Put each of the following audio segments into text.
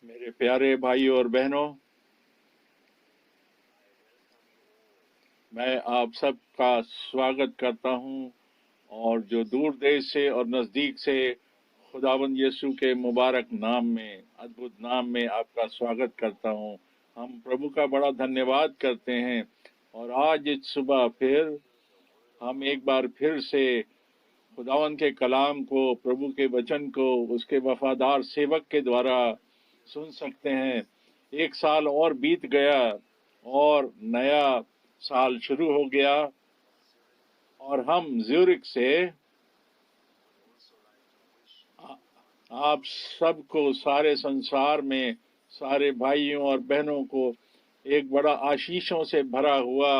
میرے پیارے بھائیوں اور بہنوں، میں آپ سب کا سواگت کرتا ہوں اور جو دور دیش سے اور نزدیک سے خداوند یسوع کے مبارک نام میں، ادبھت نام میں آپ کا سواگت کرتا ہوں۔ ہم پربھو کا بڑا دھنیواد کرتے ہیں اور آج اس صبح پھر ہم ایک بار پھر سے خداوند کے کلام کو، پربھو کے وچن کو اس کے وفادار سیوک کے دوارا سن سکتے ہیں۔ ایک سال اور بیت گیا اور نیا سال شروع ہو گیا اور ہم زیورک سے آپ سب کو، سارے سنسار میں سارے بھائیوں اور بہنوں کو ایک بڑا آشیشوں سے بھرا ہوا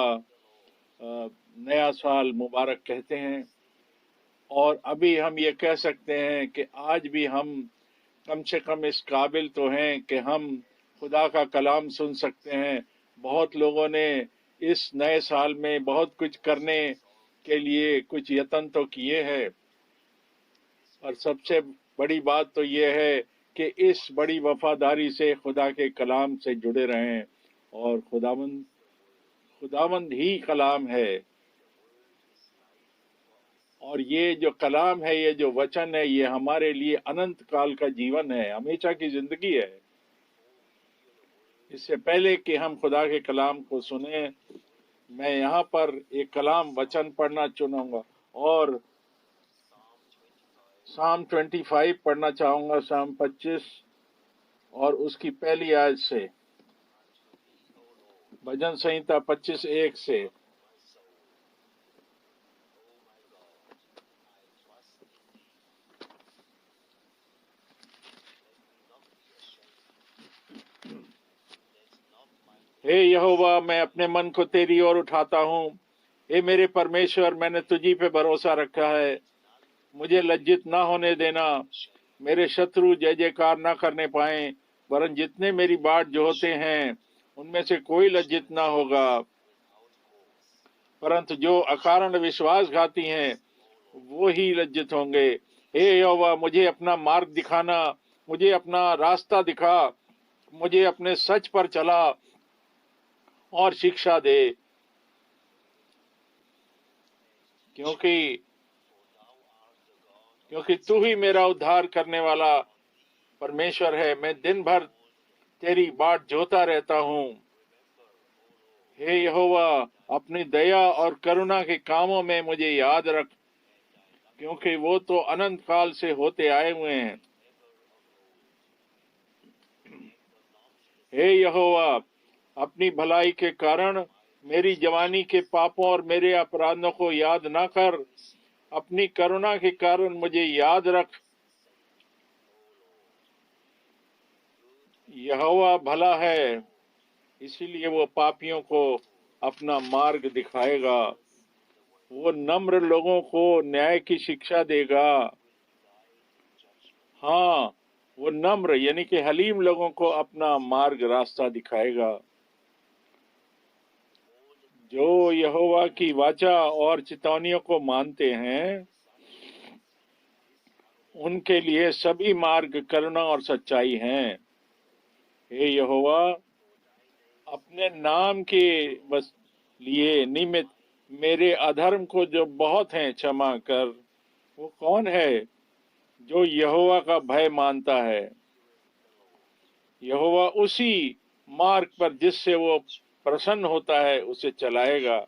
نیا سال مبارک کہتے ہیں۔ اور ابھی ہم یہ کہہ سکتے ہیں کہ آج بھی ہم کم سے کم اس قابل تو ہیں کہ ہم خدا کا کلام سن سکتے ہیں۔ بہت لوگوں نے اس نئے سال میں بہت کچھ کرنے کے لیے کچھ یتن تو کیے ہیں، اور سب سے بڑی بات تو یہ ہے کہ اس بڑی وفاداری سے خدا کے کلام سے جڑے رہیں، اور خداوند ہی کلام ہے، اور یہ جو کلام ہے، یہ جو وچن ہے، یہ ہمارے لیے اننت کال کا جیون ہے، ہمیشہ کی زندگی ہے۔ اس سے پہلے کہ ہم خدا کے کلام کو سنیں، میں یہاں پر ایک کلام وچن پڑھنا چنوں گا اور سام 25 پڑھنا چاہوں گا، سام 25 اور اس کی پہلی آیت سے، بھجن سنہیتا 25:1 سے۔ اے یہوہ، میں اپنے من کو تیری اور اٹھاتا ہوں۔ اے میرے پرمیشور، میں نے تجھی پہ بھروسہ رکھا ہے۔ مجھے لجت نہ ہونے دینا، میرے شترو جے جے کار نہ کرنے پائیں، ورن جتنے میری باٹ جوہتے ہیں ان میں سے کوئی لجت نہ ہوگا، پرنتو جو اکارن وشواس گھاتی ہیں وہی لجت ہوں گے۔ اے یہوہ، مجھے اپنا مارگ دکھانا، مجھے اپنا راستہ دکھا، مجھے اپنے سچ پر چلا اور شکشا دے، کیونکہ تو ہی میرا ادھار کرنے والا پرمیشور ہے۔ میں دن بھر تیری باٹ جوتا رہتا ہوں۔ ہے یہوہ، اپنی دیا اور کرونا کے کاموں میں مجھے یاد رکھ، کیونکہ وہ تو اننت کال سے ہوتے آئے ہوئے ہیں۔ ہے یہوہ، اپنی بھلائی کے کارن میری جوانی کے پاپوں اور میرے اپرادھوں کو یاد نہ کر، اپنی کرونا کے کارن مجھے یاد رکھ۔ یہوہ بھلا ہے، اسی لیے وہ پاپیوں کو اپنا مارگ دکھائے گا، وہ نمر لوگوں کو نیائے کی شکشا دے گا۔ ہاں، وہ نمر یعنی کہ حلیم لوگوں کو اپنا مارگ راستہ دکھائے گا۔ جو یہوہ کی واچا اور چتونیوں کو مانتے ہیں ان کے لیے سبھی مارگ کرونا اور سچائی ہیں۔ اے یہوہ، اپنے نام کے لیے نمت میرے ادھرم کو جو بہت ہیں چھما کر۔ وہ کون ہے جو یہوہ کا بھے مانتا ہے؟ یہوہ اسی مارگ پر جس سے وہ پرسن ہوتا ہے اسے چلائے گا،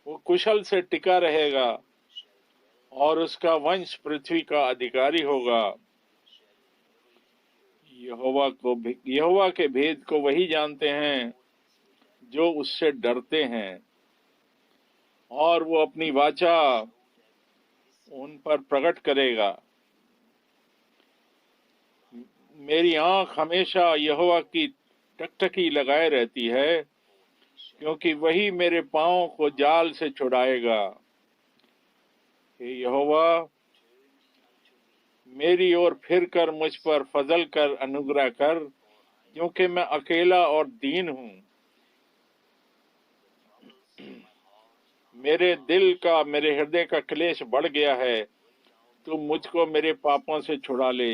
وہ کشل سے ٹکا رہے گا اور اس کا ونش پرتھوی کا ادھیکاری ہوگا۔ یہوہ کے بھید کو وہی جانتے ہیں جو اس سے ڈرتے ہیں، اور وہ اپنی واچا ان پر پرگٹ کرے گا۔ میری آنکھ ہمیشہ یہوہ کی ٹکٹکی لگائے رہتی ہے، کیونکہ وہی میرے پاؤں کو جال سے چھڑائے گا۔ اے یہوہ، میری اور پھر کر مجھ پر فضل کر انوگرہ کر، کیونکہ میں اکیلا اور دین ہوں۔ میرے دل کا، میرے ہردے کا کلیش بڑھ گیا ہے، تو مجھ کو میرے پاپوں سے چھڑا لے۔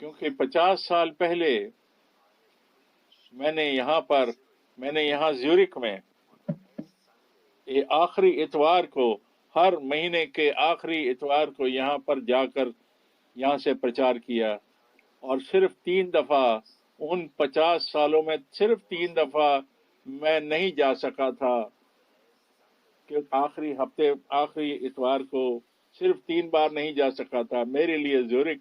کیونکہ 50 سال پہلے میں نے یہاں زیورک میں آخری اتوار کو، ہر مہینے کے آخری اتوار کو یہاں پر جا کر یہاں سے پرچار کیا، اور صرف 3 دفعہ ان 50 سالوں میں صرف 3 دفعہ میں نہیں جا سکا تھا، کہ آخری اتوار کو صرف 3 بار نہیں جا سکا تھا۔ میرے لیے زیورک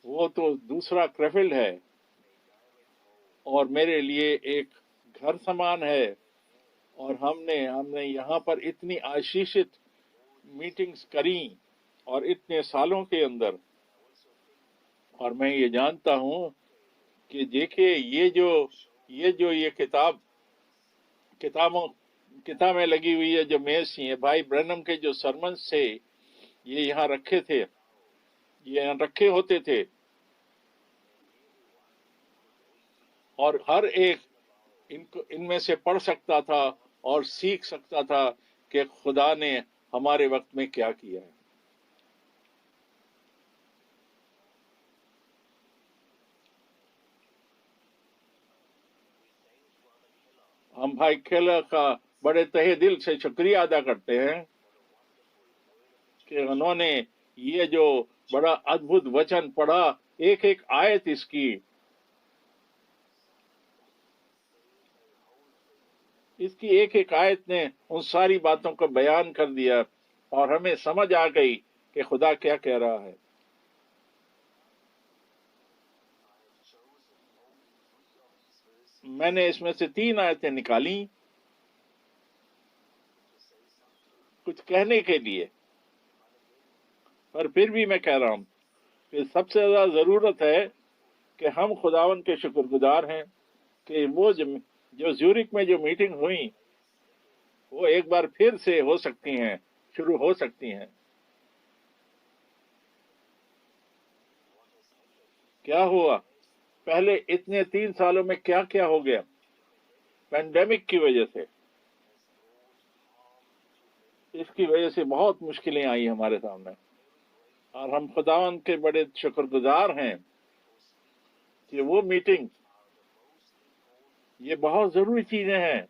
وہ تو دوسرا کرفلڈ ہے، اور میرے لیے ایک گھر سمان ہے، اور ہم نے یہاں پر اتنی آشیشت میٹنگز کریں، اور اتنے سالوں کے اندر، اور میں یہ جانتا ہوں کہ دیکھیے یہ کتابیں لگی ہوئی ہے جو میز ہیں، بھائی برنم کے جو سرمنز تھے یہ یہاں رکھے ہوتے تھے، اور ہر ایک ان میں سے پڑھ سکتا تھا اور سیکھ سکتا تھا کہ خدا نے ہمارے وقت میں کیا کیا ہے۔ ہم بھائی کھیلا کا بڑے تہہ دل سے شکریہ ادا کرتے ہیں کہ انہوں نے یہ جو بڑا ادبھت وچن پڑھا، ایک ایک آیت اس کی ایک ایک آیت نے ان ساری باتوں کو بیان کر دیا، اور ہمیں سمجھ آ گئی کہ خدا کیا کہہ رہا ہے۔ میں نے اس میں سے 3 آیتیں نکالی کچھ کہنے کے لیے، پر پھر بھی میں کہہ رہا ہوں کہ سب سے زیادہ ضرورت ہے کہ ہم خداوند کے شکر گزار ہیں کہ وہ جو زیورک میں جو میٹنگ ہوئی وہ ایک بار پھر سے ہو سکتی ہیں، شروع ہو سکتی ہیں۔ کیا ہوا پہلے اتنے 3 سالوں میں کیا کیا ہو گیا؟ پینڈیمک کی وجہ سے، اس کی وجہ سے بہت مشکلیں آئی ہمارے سامنے، اور ہم خداوند کے بڑے شکر گزار ہیں کہ وہ میٹنگ یہ بہت ضروری چیزیں ہیں۔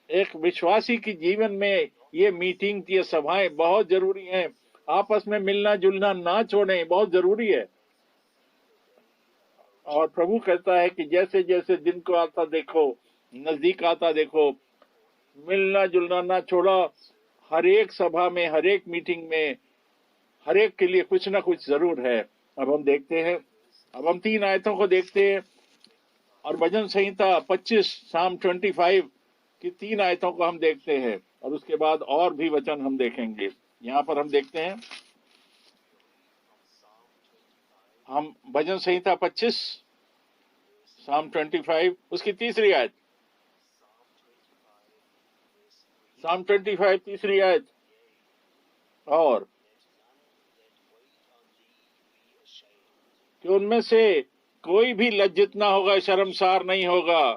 ایک وشواسی کی جیون میں یہ میٹنگ، یہ سبھائیں بہت ضروری ہیں۔ آپس میں ملنا جلنا نہ چھوڑیں، بہت ضروری ہے۔ اور پربھو کہتا ہے کہ جیسے جیسے دن کو آتا دیکھو، نزدیک آتا دیکھو، ملنا جلنا نہ چھوڑا۔ ہر ایک سبھا میں، ہر ایک میٹنگ میں، ہر ایک کے لیے کچھ نہ کچھ ضرور ہے۔ اب ہم دیکھتے ہیں، اب ہم 3 آیتوں کو دیکھتے ہیں، اور بھجن سہیتا 25 سام 25 کی 3 آیتوں کو ہم دیکھتے ہیں، اور اس کے بعد اور بھی وچن ہم دیکھیں گے۔ یہاں پر ہم دیکھتے ہیں، ہم بھجن سہیتا 25 سام 25 اس کی تیسری آیت، سام 25 تیسری آیت، اور کہ ان میں سے کوئی بھی لجت نہ ہوگا، شرمسار نہیں ہوگا۔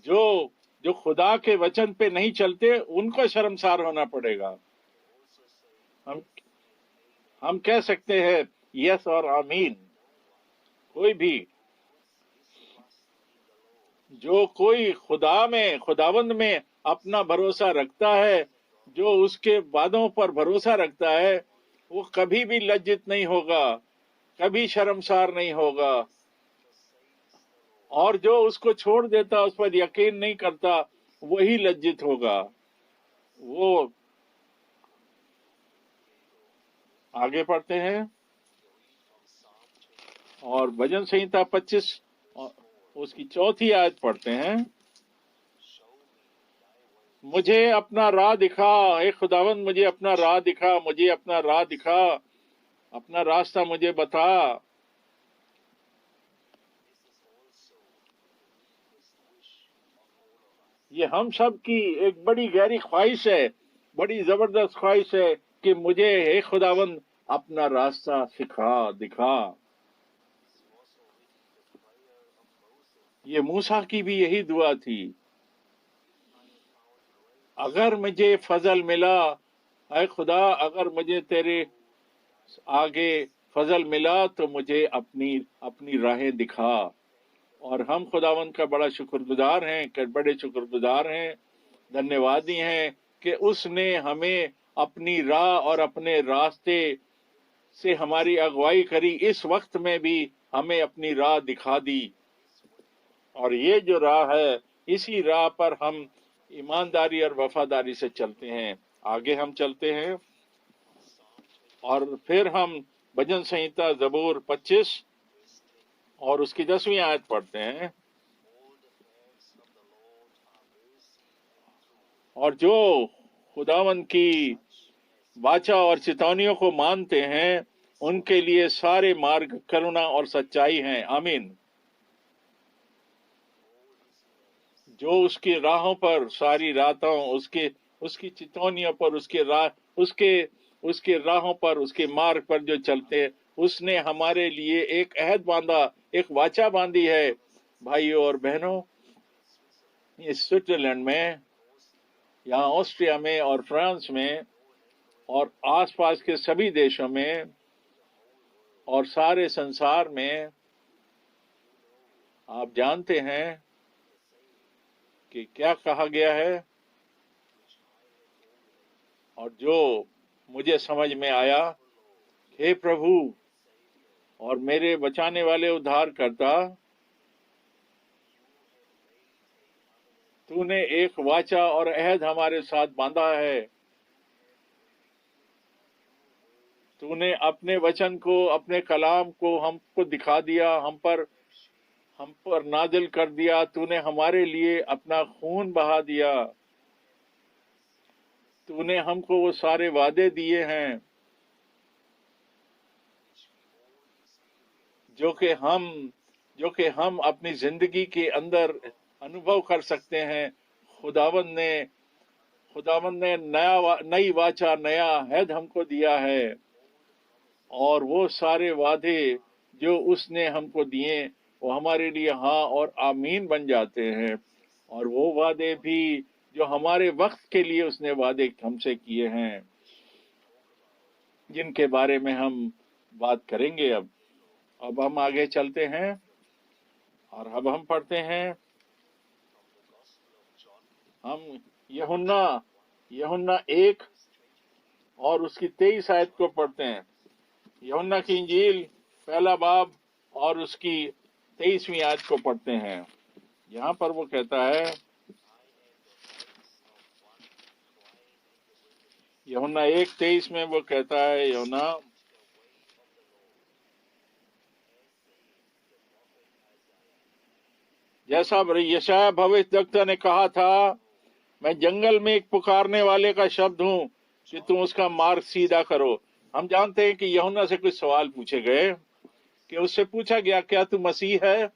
جو خدا کے وچن پہ نہیں چلتے ان کو شرمسار ہونا پڑے گا۔ ہم کہہ سکتے ہیں یس اور آمین۔ کوئی بھی جو کوئی خداوند میں اپنا بھروسہ رکھتا ہے، جو اس کے وعدوں پر بھروسہ رکھتا ہے، وہ کبھی بھی لجت نہیں ہوگا، کبھی شرمسار نہیں ہوگا۔ اور جو اس کو چھوڑ دیتا، اس پر یقین نہیں کرتا، وہی لجت ہوگا۔ وہ آگے پڑھتے ہیں، اور بھجن سہیتا 25 اس کی 4تھی آیت پڑھتے ہیں، مجھے اپنا راہ دکھا، اے خداوند مجھے اپنا راہ دکھا، مجھے اپنا راہ دکھا، اپنا راستہ مجھے بتا۔ یہ ہم سب کی ایک بڑی گہری خواہش ہے، بڑی زبردست خواہش ہے کہ مجھے اے خداوند اپنا راستہ سکھا، دکھا۔ یہ موسیٰ کی بھی یہی دعا تھی، اگر مجھے فضل ملا، اے خدا اگر مجھے تیرے آگے فضل ملا تو مجھے اپنی راہیں دکھا. اور ہم خداوند کا بڑا شکر گزار ہیں، کہ بڑے شکر گزار ہیں، دھنیہ وادی ہیں کہ اس نے ہمیں اپنی راہ اور اپنے راستے سے ہماری اغوائی کری. اس وقت میں بھی ہمیں اپنی راہ دکھا دی، اور یہ جو راہ ہے اسی راہ پر ہم ایمانداری اور وفاداری سے چلتے ہیں. آگے ہم چلتے ہیں اور پھر ہم بھجن سہیتا زبور 25 اور اس کی 10ویں آیت پڑھتے ہیں. اور جو خداوند کی واچا اور چتونیوں کو مانتے ہیں ان کے لیے سارے مارگ کرونا اور سچائی ہیں. آمین. جو اس کی راہوں پر ساری راتوں اس کی چتونیوں پر اس کے راہوں پر اس کے مارگ پر جو چلتے، اس نے ہمارے لیے ایک عہد باندھا، ایک واچا باندھی ہے. بھائیوں اور بہنوں، اس سوئٹزرلینڈ میں، یہاں آسٹریا میں اور فرانس میں اور آس پاس کے سبھی دیشوں میں اور سارے سنسار میں آپ جانتے ہیں کہ کیا کہا گیا ہے، اور جو مجھے سمجھ میں آیا، ہے پربھو اور میرے بچانے والے ادھار کرتا، تو نے ایک واچا اور عہد ہمارے ساتھ باندھا ہے. تو نے اپنے وچن کو، اپنے کلام کو ہم کو دکھا دیا، ہم پر نازل کر دیا. تو نے ہمارے لیے اپنا خون بہا دیا. تو نے ہم کو وہ سارے وعدے دیے ہیں جو کہ ہم اپنی زندگی کے اندر انوبھو کر سکتے ہیں. خداوند نے نئی واچا، نیا عہد ہم کو دیا ہے، اور وہ سارے وعدے جو اس نے ہم کو دیے وہ ہمارے لیے ہاں اور آمین بن جاتے ہیں. اور وہ وعدے بھی جو ہمارے وقت کے لیے اس نے وعدے ہم سے کیے ہیں، جن کے بارے میں ہم بات کریں گے. اب ہم آگے چلتے ہیں اور اب ہم پڑھتے ہیں، ہم یوحنا 1 اور اس کی 23 آیت کو پڑھتے ہیں. یوحنا کی انجیل پہلا باب اور اس کی 23ویں آیت کو پڑھتے ہیں. یہاں پر وہ کہتا ہے، یوحنا 1:23 میں وہ کہتا ہے، یوحنا جیسا یشعیاہ بھویشوکتا نے کہا تھا، میں جنگل میں ایک پکارنے والے کا شبد ہوں کہ تم اس کا مارگ سیدھا کرو. ہم جانتے ہیں کہ یوحنا سے کچھ سوال پوچھے گئے، کہ اس سے پوچھا گیا، کیا تو مسیح ہے؟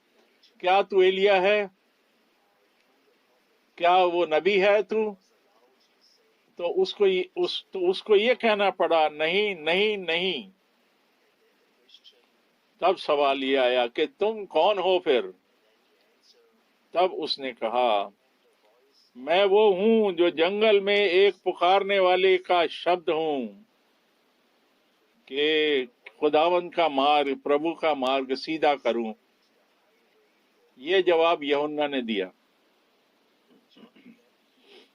کیا تو ایلیا ہے؟ کیا وہ نبی ہے تو اس کو یہ کہنا پڑا، نہیں نہیں نہیں. تب سوال یہ آیا کہ تم کون ہو پھر؟ تب اس نے کہا، میں وہ ہوں جو جنگل میں ایک پکارنے والے کا شبد ہوں کہ خداوند کا مارگ، پربھو کا مارگ سیدھا کروں. یہ جواب یوحنا نے دیا.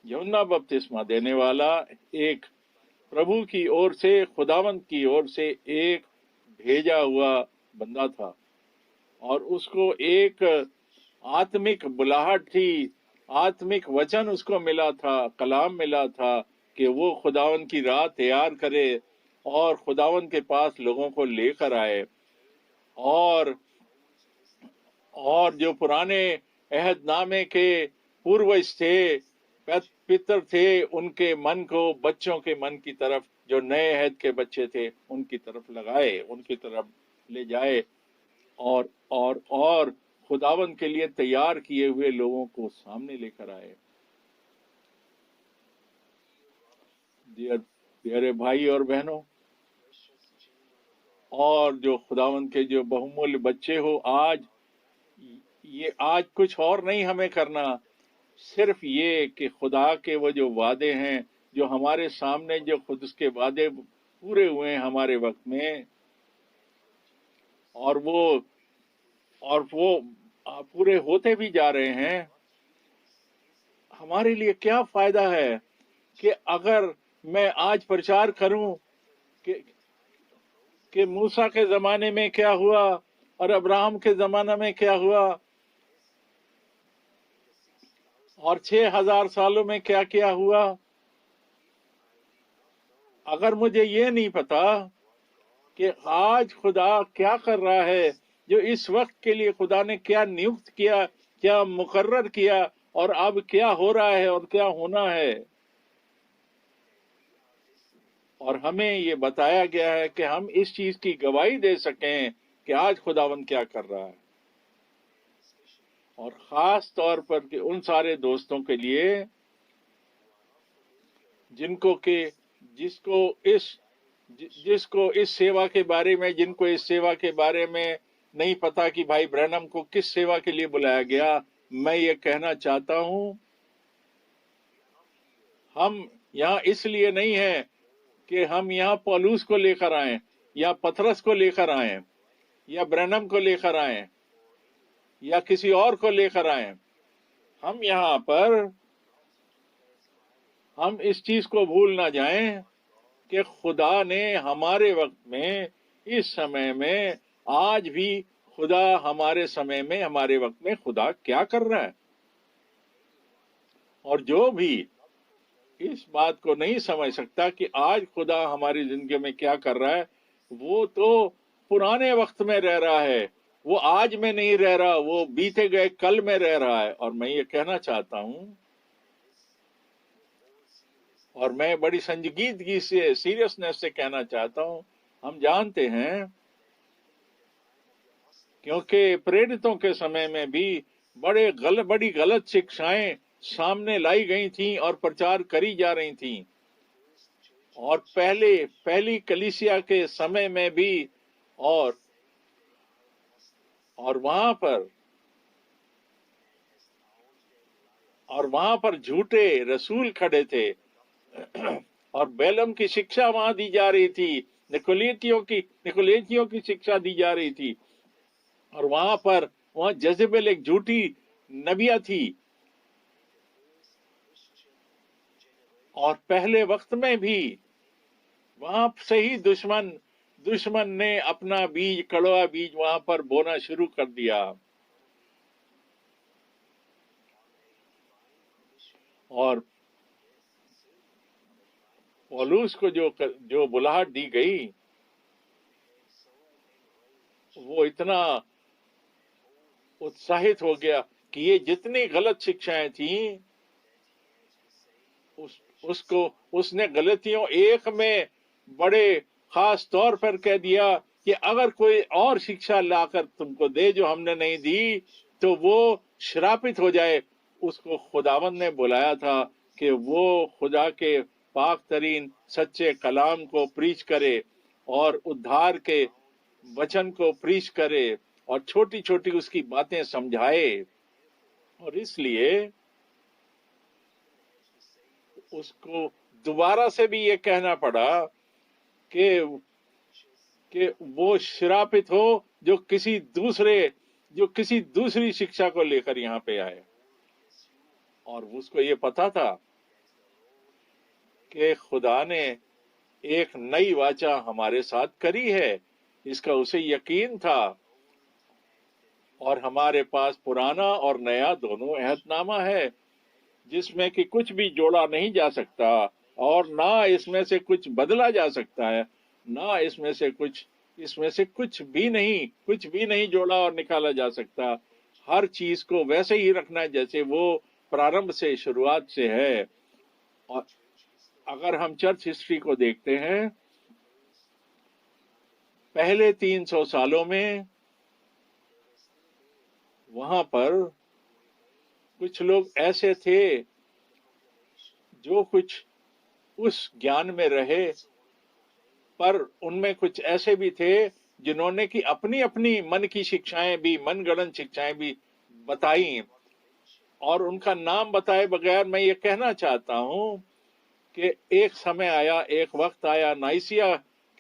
یوحنا بپتسمہ دینے والا ایک پربھو کی اور سے، خداوند کی اور سے ایک بھیجا ہوا بندہ تھا، اور اس کو ایک آتمک بلاہٹ تھی، آتمک وچن اس کو ملا تھا، کلام ملا تھا کہ وہ خداوند کی راہ تیار کرے اور خداوند کے پاس لوگوں کو لے کر آئے. اور جو پرانے عہد نامے کے پوروج تھے، پتر تھے، ان کے من کو بچوں کے من کی طرف، جو نئے عہد کے بچے تھے ان کی طرف لگائے، ان کی طرف لے جائے، اور خداوند کے لیے تیار کیے ہوئے لوگوں کو سامنے لے کر آئے. پیارے بھائی اور بہنوں، اور جو خداوند کے جو بہمول بچے ہو، آج کچھ اور نہیں ہمیں کرنا، صرف یہ کہ خدا کے وہ جو وعدے ہیں، جو ہمارے سامنے جو خود اس کے وعدے پورے ہوئے ہیں ہمارے وقت میں، اور وہ پورے ہوتے بھی جا رہے ہیں. ہمارے لیے کیا فائدہ ہے کہ اگر میں آج پرچار کروں کہ موسیٰ کے زمانے میں کیا ہوا اور ابراہم کے زمانہ میں کیا ہوا اور 6000 سالوں میں کیا کیا ہوا. اگر مجھے یہ نہیں پتا کہ آج خدا کیا کر رہا ہے، جو اس وقت کے لیے خدا نے کیا نیوکت کیا، کیا مقرر کیا، اور اب کیا ہو رہا ہے اور کیا ہونا ہے، اور ہمیں یہ بتایا گیا ہے کہ ہم اس چیز کی گواہی دے سکیں کہ آج خداوند کیا کر رہا ہے. اور خاص طور پر کہ ان سارے دوستوں کے لیے جن کو کہ جس کو اس سیوا کے بارے میں، جن کو اس سیوا کے بارے میں نہیں پتا کہ بھائی برینم کو کس سیوا کے لیے بلایا گیا، میں یہ کہنا چاہتا ہوں ہم یہاں اس لیے نہیں ہیں کہ ہم یہاں پولوس کو لے کر آئیں یا پترس کو لے کر آئیں یا برینم کو لے کر آئیں یا کسی اور کو لے کر آئیں. ہم یہاں پر ہم اس چیز کو بھول نہ جائیں کہ خدا نے ہمارے وقت میں، اس سمے میں، آج بھی خدا ہمارے سمے میں، ہمارے وقت میں خدا کیا کر رہا ہے. اور جو بھی اس بات کو نہیں سمجھ سکتا کہ آج خدا ہماری زندگی میں کیا کر رہا ہے، وہ تو پرانے وقت میں رہ رہا ہے، وہ آج میں نہیں رہ رہا، وہ بیتے گئے کل میں رہ رہا ہے. اور میں یہ کہنا چاہتا ہوں، اور میں بڑی سنجیدگی سے، سیریسنس سے کہنا چاہتا ہوں، ہم جانتے ہیں کیونکہ پریرتوں کے سمے میں بھی بڑی غلط شکشائیں سامنے لائی گئی تھیں اور پرچار کری جا رہی تھیں، اور پہلی کلیسیا کے سمے میں بھی، اور وہاں پر جھوٹے رسول کھڑے تھے اور بیلم کی شکشا وہاں دی جا رہی تھی، نکولیتیوں کی شکشا دی جا رہی تھی، اور وہاں جزبیل ایک جھوٹی نبیہ تھی. اور پہلے وقت میں بھی وہاں سے ہی دشمن نے اپنا بیج، کڑوا بیج وہاں پر بونا شروع کر دیا. اور پولوس کو جو بلاہٹ دی گئی، وہ اتنا اتساہت ہو گیا کہ یہ جتنی غلط شکشائیں تھیں اس نے غلطیوں ایک میں بڑے خاص طور پر کہہ دیا کہ اگر کوئی اور شکشا لا کر تم کو دے جو ہم نے نہیں دی تو وہ شراپت ہو جائے. اس کو خداوند نے بلایا تھا کہ وہ خدا کے پاک ترین سچے کلام کو پریچ کرے اور ادھار کے وچن کو پریچ کرے اور چھوٹی چھوٹی اس کی باتیں سمجھائے. اور اس لیے اس کو دوبارہ سے بھی یہ کہنا پڑا کہ وہ شراپت ہو جو کسی دوسری شکشا کو لے کر یہاں پہ آئے. اور اس کو یہ پتا تھا کہ خدا نے ایک نئی واچا ہمارے ساتھ کری ہے، اس کا اسے یقین تھا. اور ہمارے پاس پرانا اور نیا دونوں عہد نامہ ہے جس میں کہ کچھ بھی جوڑا نہیں جا سکتا اور نہ اس میں سے کچھ بدلا جا سکتا ہے، نہ اس میں سے کچھ بھی نہیں جوڑا اور نکالا جا سکتا. ہر چیز کو ویسے ہی رکھنا جیسے وہ پرارمبھ سے، شروعات سے ہے. اور اگر ہم چرچ ہسٹری کو دیکھتے ہیں، پہلے 300 سالوں میں وہاں پر کچھ لوگ ایسے تھے جو کچھ اس گیان میں رہے، پر ان میں کچھ ایسے بھی تھے جنہوں نے کہ اپنی من کی شکشائیں بھی، من گڑن شکشائیں بھی بتائیں. اور ان کا نام بتائے بغیر میں یہ کہنا چاہتا ہوں کہ ایک سمے آیا، ایک وقت آیا، نائسیا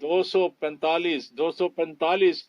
245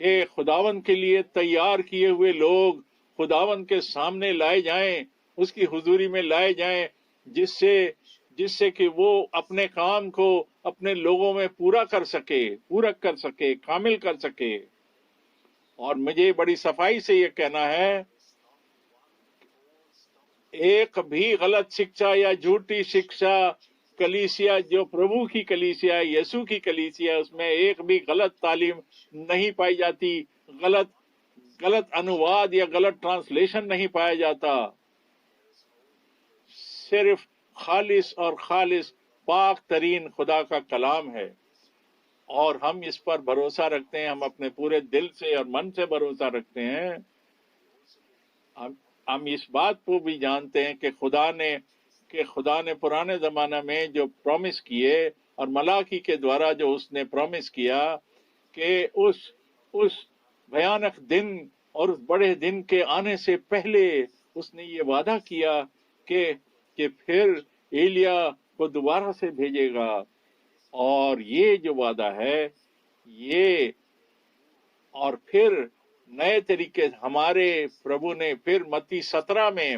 کہ خداوند کے لیے تیار کیے ہوئے لوگ خداوند کے سامنے لائے جائیں، اس کی حضوری میں لائے جائیں، جس سے کہ وہ اپنے کام کو اپنے لوگوں میں پورا کر سکے، کامل کر سکے۔ اور مجھے بڑی صفائی سے یہ کہنا ہے، ایک بھی غلط شکشا یا جھوٹی شکشا کلیسیا، جو پربھو کی کلیسیا ہے، یسوع کی کلیسیا، اس میں ایک بھی غلط تعلیم نہیں پائی جاتی، غلط انواد یا غلط ٹرانسلیشن نہیں پایا جاتا، صرف خالص اور خالص پاک ترین خدا کا کلام ہے، اور ہم اس پر بھروسہ رکھتے ہیں، ہم اپنے پورے دل سے اور من سے بھروسہ رکھتے ہیں۔ ہم اس بات کو بھی جانتے ہیں کہ خدا نے پرانے زمانہ میں جو پرومس کیے اور ملاکی کے دوارا جو اس نے پرومس کیا کہ اس بھیانک دن اور اس بڑے دن کے آنے سے پہلے اس نے یہ وعدہ کیا کہ پھر ایلیا کو دوبارہ سے بھیجے گا، اور یہ جو وعدہ ہے یہ، اور پھر نئے طریقے ہمارے پربھو نے پھر متی 17 میں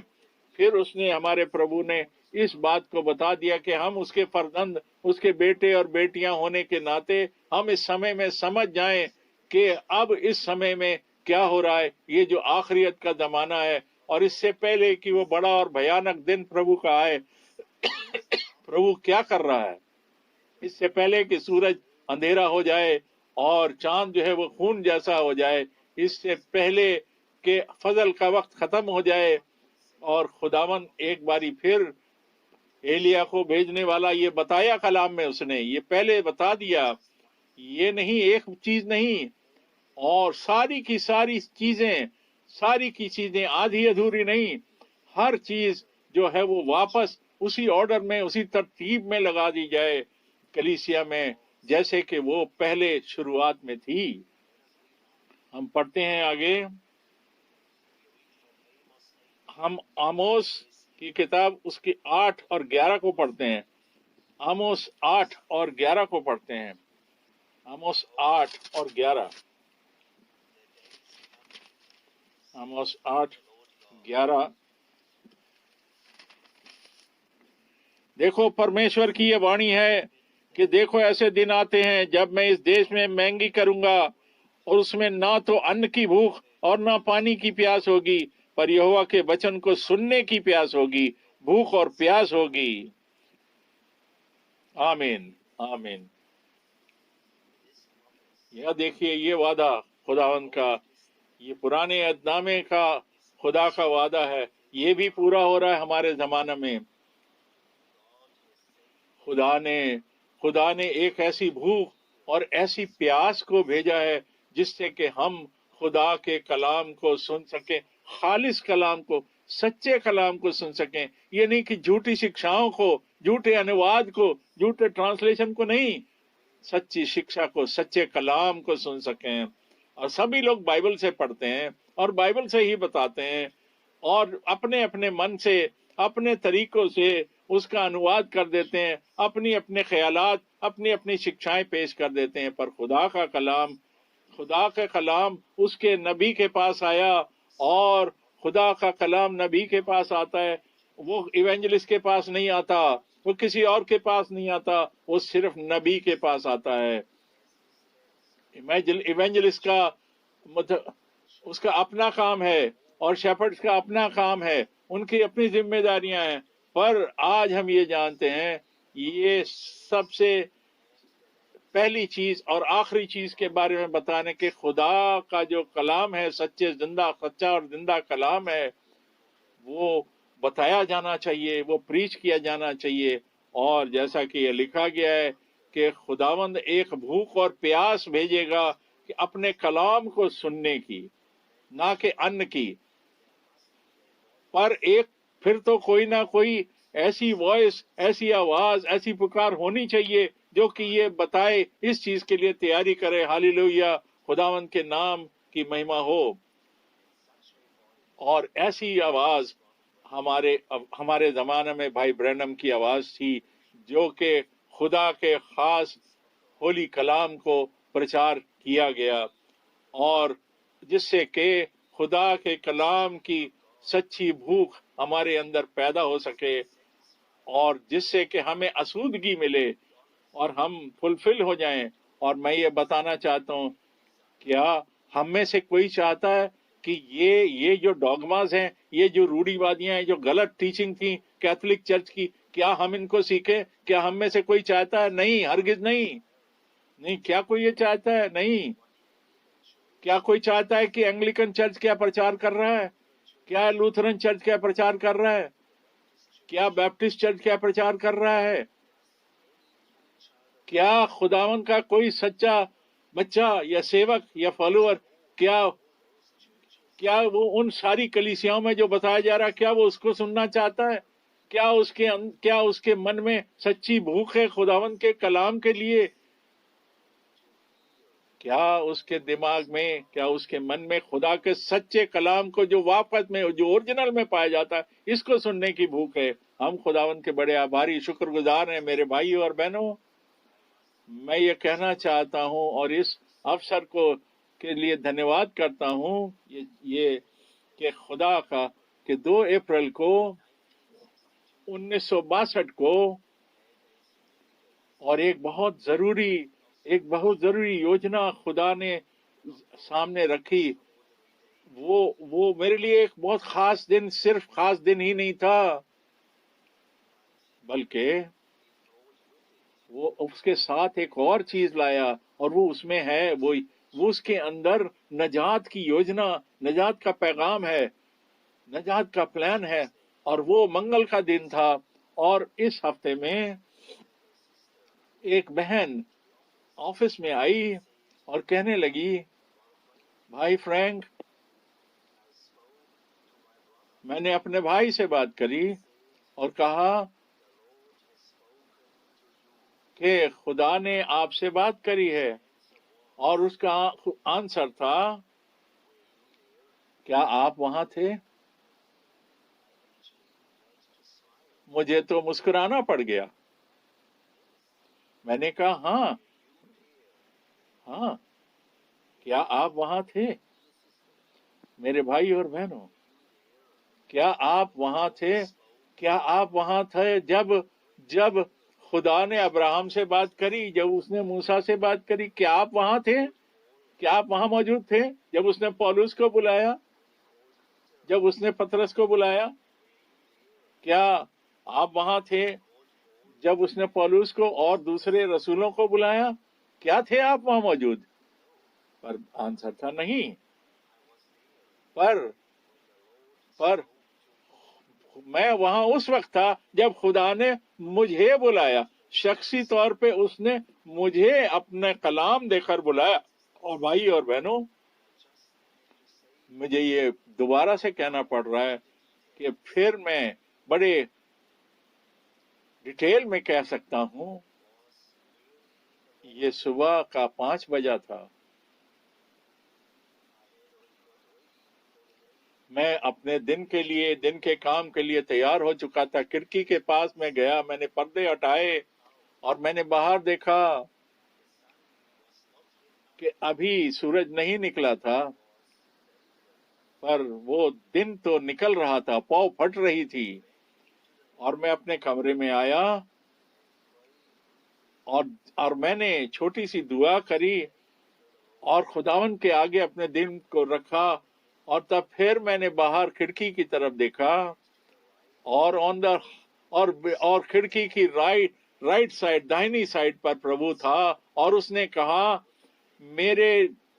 پھر اس نے ہمارے پربھو نے اس بات کو بتا دیا کہ ہم اس کے فرزند، اس کے بیٹے اور بیٹیاں ہونے کے ناطے ہم اس سمے میں سمجھ جائیں کہ اب اس سمے میں کیا ہو رہا ہے، یہ جو آخریت کا زمانہ ہے، اور اس سے پہلے کہ وہ بڑا اور بھیانک دن پربھو کا آئے، پربھو کیا کر رہا ہے، اس سے پہلے کہ سورج اندھیرا ہو جائے اور چاند جو ہے وہ خون جیسا ہو جائے، اس سے پہلے کہ فضل کا وقت ختم ہو جائے، اور خداوند ایک باری پھر ایلیا کو بھیجنے والا، یہ بتایا کلام میں، اس نے یہ پہلے بتا دیا، یہ نہیں، ایک چیز نہیں، اور ساری کی چیزیں آدھی ادھوری نہیں، ہر چیز جو ہے وہ واپس اسی آرڈر میں، اسی ترتیب میں لگا دی جائے کلیسیا میں، جیسے کہ وہ پہلے شروعات میں تھی۔ ہم پڑھتے ہیں آگے، ہم آموس کی کتاب اس کی 8 اور 11 کو پڑھتے ہیں، آموس 8 اور 11 کو پڑھتے ہیں، آموس 8 اور 11، آموس 8 11۔ دیکھو پرمیشور کی یہ وانی ہے کہ دیکھو ایسے دن آتے ہیں جب میں اس دیش میں مہنگی کروں گا، اور اس میں نہ تو ان کی بھوک اور نہ پانی کی پیاس ہوگی، پر یہوہ کے وچن کو سننے کی پیاس ہوگی، بھوک اور پیاس ہوگی۔ آمین آمین۔ یہ دیکھیے، یہ وعدہ خداوند کا، یہ پرانے عہد نامے کا خدا کا وعدہ ہے، یہ بھی پورا ہو رہا ہے ہمارے زمانہ میں۔ خدا نے ایک ایسی بھوک اور ایسی پیاس کو بھیجا ہے جس سے کہ ہم خدا کے کلام کو سن سکیں، خالص کلام کو، سچے کلام کو سن سکیں، یہ نہیں کہ جھوٹی شکشاؤں کو، جھوٹے انواد کو، جھوٹے ٹرانسلیشن کو نہیں، سچی شکشا کو، سچے کلام کو سن سکیں۔ اور سبھی لوگ بائبل سے پڑھتے ہیں اور بائبل سے ہی بتاتے ہیں، اور اپنے اپنے من سے، اپنے طریقوں سے اس کا انواد کر دیتے ہیں، اپنے خیالات، اپنی شکشائیں پیش کر دیتے ہیں، پر خدا کا کلام اس کے نبی کے پاس آیا، اور خدا کا کلام نبی کے پاس آتا ہے، وہ ایونجلسٹ کے پاس نہیں آتا، وہ کسی اور کے پاس نہیں آتا، وہ صرف نبی کے پاس آتا ہے۔ ایونجلسٹ کا اس کا اپنا کام ہے، اور شیپرڈز کا اپنا کام ہے، ان کی اپنی ذمہ داریاں ہیں، پر آج ہم یہ جانتے ہیں، یہ سب سے پہلی چیز اور آخری چیز کے بارے میں بتانے کہ خدا کا جو کلام ہے، سچا اور زندہ کلام ہے، وہ بتایا جانا چاہیے، وہ پریچ کیا جانا چاہیے، اور جیسا کہ یہ لکھا گیا ہے کہ خداوند ایک بھوک اور پیاس بھیجے گا کہ اپنے کلام کو سننے کی، نہ کہ ان کی، پر ایک پھر تو کوئی نہ کوئی ایسی وائس، ایسی آواز، ایسی پکار ہونی چاہیے جو کہ یہ بتائے، اس چیز کے لیے تیاری کرے، ہاللویا، خداوند کے نام کی مہما ہو۔ اور ایسی آواز ہمارے زمانے میں بھائی برینم کی آواز تھی، جو کہ خدا کے خاص ہولی کلام کو پرچار کیا گیا، اور جس سے کہ خدا کے کلام کی سچی بھوک ہمارے اندر پیدا ہو سکے، اور جس سے کہ ہمیں اسودگی ملے اور ہم فلفل ہو جائیں۔ اور میں یہ بتانا چاہتا ہوں، کیا ہم میں سے کوئی چاہتا ہے کہ یہ جو ڈوگماز ہیں، یہ جو روڑی وادیاں ہیں، جو غلط ٹیچنگ تھی کیتھولک چرچ کی، کیا ہم ان کو سیکھیں؟ کیا ہم میں سے کوئی چاہتا ہے؟ نہیں، ہرگز نہیں۔ نہیں، کیا کوئی یہ چاہتا ہے؟ نہیں۔ کیا کوئی چاہتا ہے کہ انگلیکن چرچ کیا پرچار کر رہا ہے؟ کیا لوتھرن چرچ کیا پرچار کر رہا ہے؟ کیا بیپٹسٹ چرچ کیا پرچار کر رہا ہے؟ کیا خداوند کا کوئی سچا بچہ یا سیوک یا فالوور، کیا وہ ان ساری کلیسیاؤں میں جو بتایا جا رہا ہے، کیا وہ اس کو سننا چاہتا ہے؟ کیا اس کے من میں سچی بھوک ہے خداوند کے کلام کے لیے؟ کیا اس کے دماغ میں، کیا اس کے من میں خدا کے سچے کلام کو جو واقعت میں، جو اوریجنل میں پایا جاتا ہے، اس کو سننے کی بھوک ہے؟ ہم خداوند کے بڑے آبھاری شکر گزار ہیں میرے بھائیوں اور بہنوں۔ میں یہ کہنا چاہتا ہوں اور اس افسر کو کے لیے دھنیہ واد کرتا ہوں، یہ کہ خدا کا کہ 2 اپریل کو 1962 کو، اور ایک بہت ضروری یوجنا خدا نے سامنے رکھی۔ وہ میرے لیے ایک بہت خاص دن، صرف خاص دن ہی نہیں تھا، بلکہ وہ اس کے ساتھ ایک اور چیز لایا، اور وہ اس میں ہے، وہ اس کے اندر نجات کی یوجنا، نجات کا پیغام ہے، نجات کا پلان ہے۔ اور وہ منگل کا دن تھا، اور اس ہفتے میں ایک بہن آفس میں آئی اور کہنے لگی، بھائی فرینک، میں نے اپنے بھائی سے بات کری اور کہا کہ خدا نے آپ سے بات کری ہے، اور اس کا آنسر تھا، کیا آپ وہاں تھے؟ مجھے تو مسکرانا پڑ گیا۔ میں نے کہا، ہاں، کیا آپ وہاں تھے؟ میرے بھائی اور بہنوں، کیا آپ وہاں تھے؟ کیا آپ وہاں تھے جب خدا نے ابراہم سے بات کری، جب اس نے موسیٰ سے بات کری؟ کیا آپ وہاں تھے؟ کیا آپ وہاں موجود تھے جب اس نے پولس کو بلایا، جب اس نے پطرس کو بلایا؟ کیا آپ وہاں تھے جب اس نے پولس کو اور دوسرے رسولوں کو بلایا؟ کیا تھے آپ وہاں موجود؟ پر آنسر تھا نہیں۔ پر میں وہاں اس وقت تھا جب خدا نے مجھے بلایا، شخصی طور پہ اس نے مجھے اپنے کلام دے کر بلایا۔ اور بھائی اور بہنوں، مجھے یہ دوبارہ سے کہنا پڑ رہا ہے کہ پھر میں بڑے ڈیٹیل میں کہہ سکتا ہوں، یہ صبح کا 5 بجا تھا۔ میں اپنے دن کے کام کے لیے تیار ہو چکا تھا۔ کھڑکی کے پاس میں گیا، میں نے پردے ہٹائے اور میں نے باہر دیکھا کہ ابھی سورج نہیں نکلا تھا، پر وہ دن تو نکل رہا تھا، پاؤں پھٹ رہی تھی۔ اور میں اپنے کمرے میں آیا اور میں نے چھوٹی سی دعا کری اور خداوند کے آگے اپنے دل کو رکھا، اور تب پھر میں نے باہر کھڑکی کی طرف دیکھا، اور کھڑکی کی رائٹ سائڈ، داہنی سائڈ پر پربھو تھا، اور اس نے کہا، میرے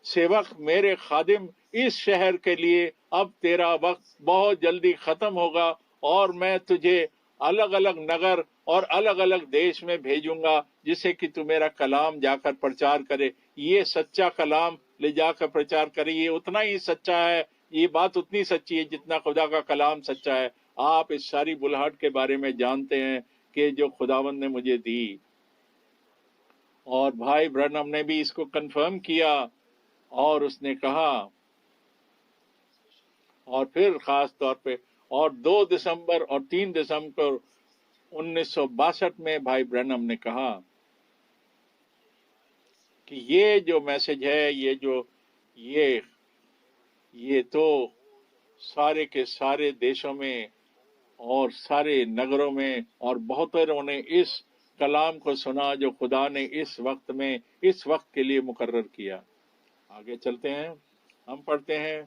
سیوک، میرے خادم، اس شہر کے لیے اب تیرا وقت بہت جلدی ختم ہوگا، اور میں تجھے الگ الگ نگر اور الگ الگ دیش میں بھیجوں گا، جس سے کہ تو میرا کلام جا کر پرچار کرے، یہ سچا کلام لے جا کر پرچار کرے۔ یہ اتنا ہی سچا ہے، یہ بات اتنی سچی ہے جتنا خدا کا کلام سچا ہے۔ آپ اس ساری بلہٹ کے بارے میں جانتے ہیں کہ جو خداوند نے مجھے دی، اور بھائی برنم نے بھی اس کو کنفرم کیا، اور اس نے کہا، اور پھر خاص طور پہ، اور 2 دسمبر اور 3 دسمبر 1962 میں بھائی برنم نے کہا کہ یہ جو میسج ہے، یہ جو یہ تو سارے کے سارے دیشوں میں اور سارے نگروں میں اور بہتروں نے اس کلام کو سنا جو خدا نے اس وقت میں اس وقت کے لیے مقرر کیا۔ آگے چلتے ہیں، ہم پڑھتے ہیں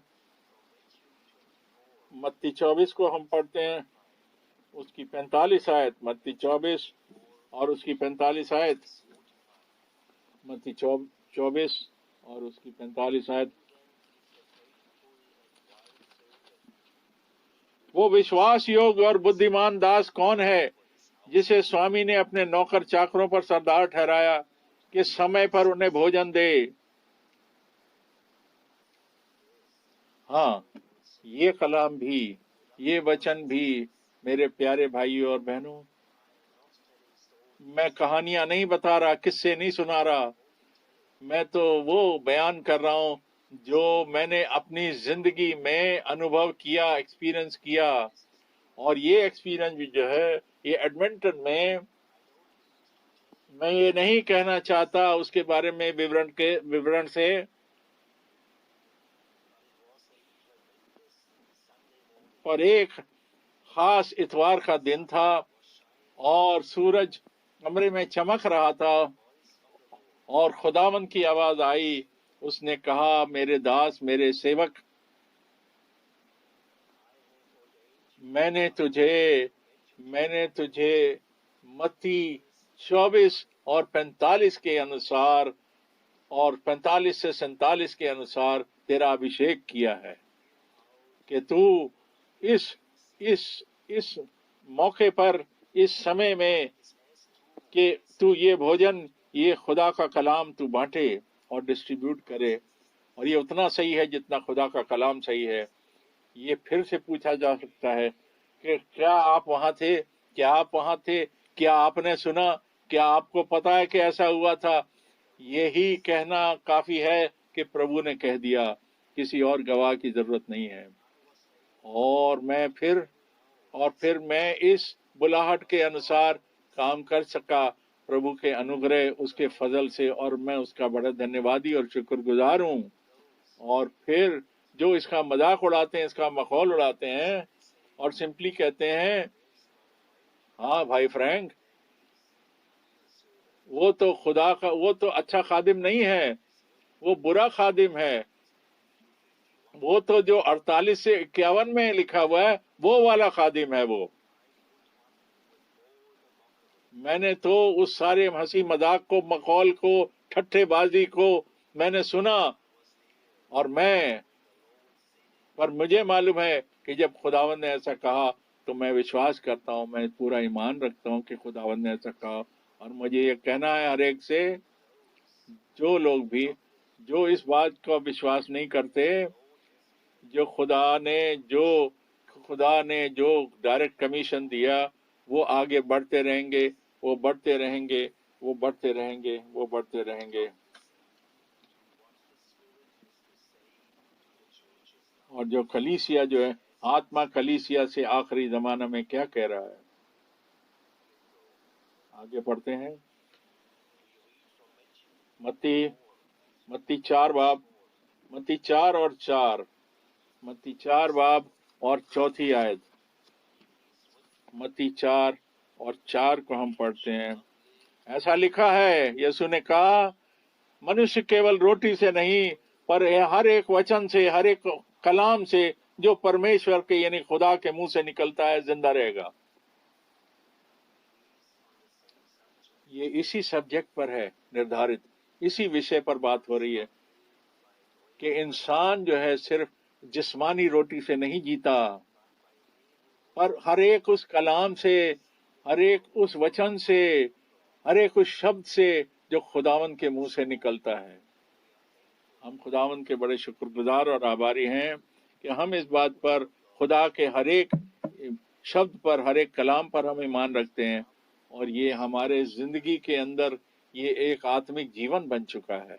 متی 24 کو، ہم پڑھتے ہیں اس کی 45 آیت، متی 24 اور اس کی 45 آیت، متی 24 اور اس کی 45 آیت۔ وہ وشواس یوگ اور بدھیمان داس کون ہے جسے سوامی نے اپنے نوکر چاکروں پر سردار ٹھہرایا کہ سمے پر انہیں بھوجن دے۔ ہاں، یہ کلام بھی، یہ وچن بھی میرے پیارے بھائیوں اور بہنوں، میں کہانیاں نہیں بتا رہا، قصے نہیں سنا رہا، میں تو وہ بیان کر رہا ہوں جو میں نے اپنی زندگی میں انوبھو کیا، ایکسپیرئنس کیا۔ اور یہ ایکسپیرئنس بھی جو ہے یہ ایڈمنٹن میں یہ نہیں کہنا چاہتا اس کے بارے میں وورن سے، اور ایک خاص اتوار کا دن تھا اور سورج کمرے میں چمک رہا تھا اور خداوند کی آواز آئی، اس نے کہا میرے داس، میرے سیوک، میں نے تجھے متی 24 اور 45 کے انوسار اور 45 سے 47 کے انوسار تیرا ابھیشیک کیا ہے کہ تو اس موقع پر، اس سمے میں، کہ تو یہ بھوجن، یہ خدا کا کلام تو بانٹے اور ڈسٹریبیوٹ کرے، اور یہ اتنا صحیح ہے جتنا خدا کا کلام صحیح ہے۔ یہ پھر سے پوچھا جا سکتا ہے کہ کیا آپ وہاں تھے؟ کیا آپ وہاں تھے؟ کیا آپ نے سنا؟ کیا آپ کو پتا ہے کہ ایسا ہوا تھا؟ یہی کہنا کافی ہے کہ پربھو نے کہہ دیا، کسی اور گواہ کی ضرورت نہیں ہے۔ اور پھر میں اس بلاہٹ کے انوسار کام کر سکا، پربھو کے انوگرہ، اس کے فضل سے، اور میں اس کا بڑا دھنیہ وادی اور شکر گزار ہوں۔ اور پھر جو اس کا مذاق اڑاتے ہیں، اس کا مخول اڑاتے ہیں اور سمپلی کہتے ہیں ہاں بھائی فرینک، وہ تو خدا کا، وہ تو اچھا خادم نہیں ہے، وہ برا خادم ہے، وہ تو جو 48 سے 51 میں لکھا ہوا ہے وہ والا خادم ہے وہ۔ میں نے تو اس سارے ہنسی مذاق کو، مخول کو، ٹھٹھے بازی کو میں نے سنا، اور پر مجھے معلوم ہے کہ جب خداوند نے ایسا کہا تو میں وشواس کرتا ہوں، میں پورا ایمان رکھتا ہوں کہ خداوند نے ایسا کہا۔ اور مجھے یہ کہنا ہے ہر ایک سے، جو لوگ بھی جو اس بات کا وشواس نہیں کرتے، جو خدا نے جو ڈائریکٹ کمیشن دیا، وہ آگے بڑھتے رہیں گے، وہ بڑھتے رہیں گے، وہ بڑھتے رہیں گے، وہ بڑھتے رہیں گے۔ اور جو کلیسیا جو ہے، آتما کلیسیا سے آخری زمانہ میں کیا کہہ رہا ہے، آگے پڑھتے ہیں۔ متی 4 باب، متی 4 اور 4، متی 4 باب اور 4 آیت، متی 4 اور 4 کو ہم پڑھتے ہیں۔ ایسا لکھا ہے، یسوع نے کہا منوشیہ کیول روٹی سے نہیں پر ہر ایک وچن سے، ہر ایک کلام سے جو پرمیشور کے یعنی خدا کے منہ سے نکلتا ہے زندہ رہے گا۔ یہ اسی سبجیکٹ پر ہے نردھارت، اسی وشے پر بات ہو رہی ہے کہ انسان جو ہے صرف جسمانی روٹی سے نہیں جیتا، پر ہر ایک اس کلام سے، ہر ایک اس وچن سے، ہر ایک اس شبد سے جو خداوند کے منہ سے نکلتا ہے۔ ہم خداوند کے بڑے شکر گزار اور آباری ہیں کہ ہم اس بات پر، خدا کے ہر ایک شبد پر، ہر ایک کلام پر ہم ایمان رکھتے ہیں، اور یہ ہمارے زندگی کے اندر یہ ایک آتمک جیون بن چکا ہے،